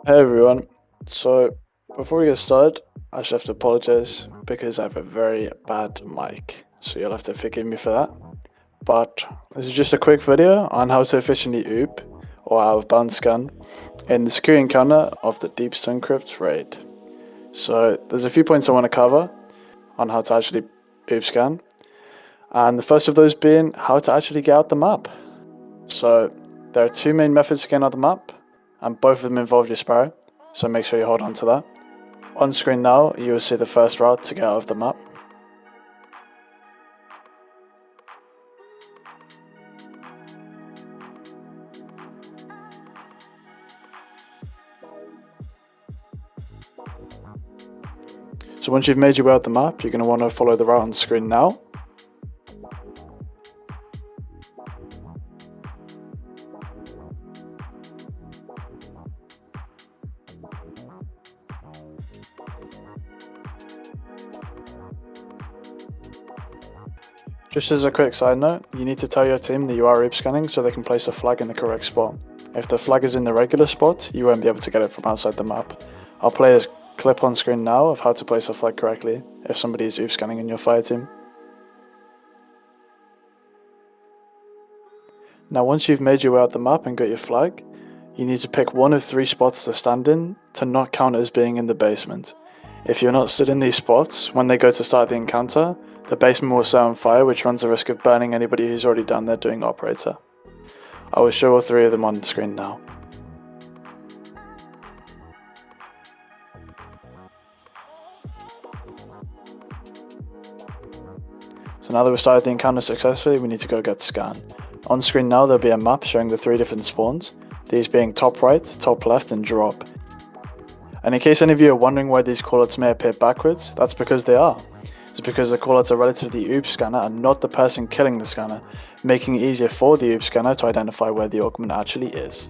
Hey everyone. So before we get started, I just have to apologize because I have a very bad mic. So you'll have to forgive me for that. But this is just a quick video on how to efficiently OOB or out of bounds scan in the security encounter of the Deep Stone Crypt raid. So there's a few points I want to cover on how to actually OOB scan. And the first of those being how to actually get out the map. So there are two main methods to get out the map, and both of them involve your sparrow. So make sure you hold on to that. On screen now, you will see the first route to get out of the map. So once you've made your way out the map, you're going to want to follow the route on screen now. Just as a quick side note, you need to tell your team that you are OOB scanning so they can place a flag in the correct spot. If the flag is in the regular spot, you won't be able to get it from outside the map. I'll play a clip on screen now of how to place a flag correctly if somebody is OOB scanning in your fire team. Now once you've made your way out the map and got your flag, you need to pick one of three spots to stand in to not count as being in the basement. If you're not stood in these spots, when they go to start the encounter, the basement will set on fire, which runs the risk of burning anybody who's already down there doing operator. I will show all three of them on screen now. So now that we've started the encounter successfully, we need to go get scan. On screen now there'll be a map showing the three different spawns, these being top right, top left and drop. And in case any of you are wondering why these callouts may appear backwards, that's because they are. It's because the callouts are relative to the OOB scanner and not the person killing the scanner, making it easier for the OOB scanner to identify where the augment actually is.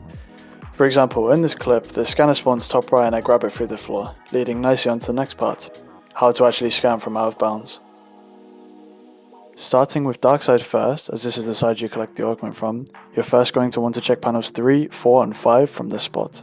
For example, in this clip, the scanner spawns top right and I grab it through the floor, leading nicely on to the next part, how to actually scan from out of bounds. Starting with dark side first, as this is the side you collect the augment from, you're first going to want to check panels 3, 4 and 5 from this spot.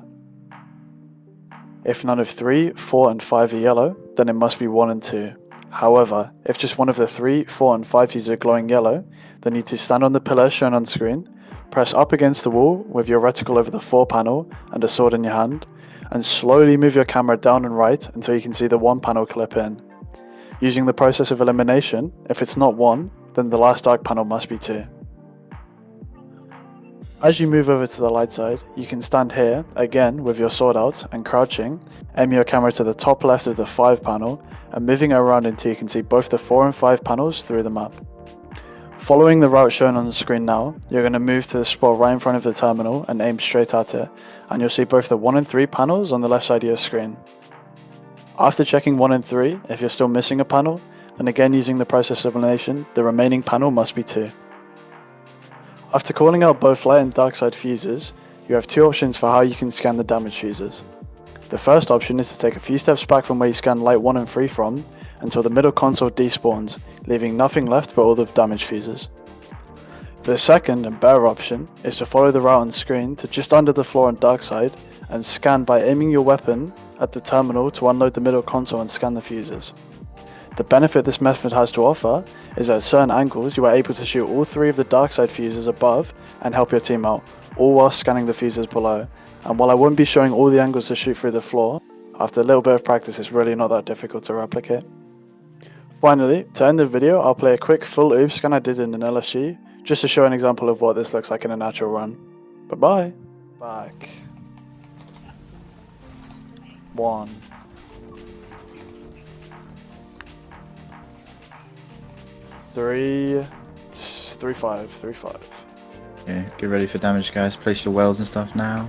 If none of 3, 4 and 5 are yellow, then it must be 1 and 2. However, if just one of the 3, 4 and 5 keys are glowing yellow, then you need to stand on the pillar shown on screen, press up against the wall with your reticle over the 4 panel and a sword in your hand, and slowly move your camera down and right until you can see the 1 panel clip in. Using the process of elimination, if it's not 1, then the last dark panel must be 2. As you move over to the light side, you can stand here, again with your sword out and crouching, aim your camera to the top left of the 5 panel and moving it around until you can see both the 4 and 5 panels through the map. Following the route shown on the screen now, you're going to move to the spot right in front of the terminal and aim straight at it, and you'll see both the 1 and 3 panels on the left side of your screen. After checking 1 and 3, if you're still missing a panel, then again using the process of elimination, the remaining panel must be 2. After calling out both light and dark side fuses, you have two options for how you can scan the damaged fuses. The first option is to take a few steps back from where you scanned light 1 and 3 from, until the middle console despawns, leaving nothing left but all the damaged fuses. The second and better option is to follow the route on screen to just under the floor on dark side, and scan by aiming your weapon at the terminal to unload the middle console and scan the fuses. The benefit this method has to offer is that at certain angles you are able to shoot all 3 of the dark side fuses above and help your team out, all while scanning the fuses below. And while I won't be showing all the angles to shoot through the floor, after a little bit of practice it's really not that difficult to replicate. Finally, to end the video, I'll play a quick full OOB scan I did in an LSG, just to show an example of what this looks like in a natural run. Bye bye! Back. 1. 3, 3, 5, 3, 5. Okay, get ready for damage, guys. Place your wells and stuff now.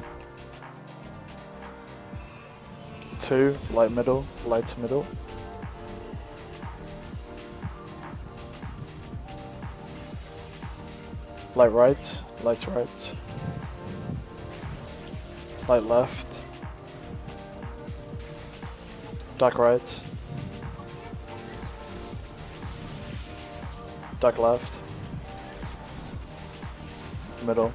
2, light middle, light middle. Light right, light right. Light left. Dark right. Dark left. Middle.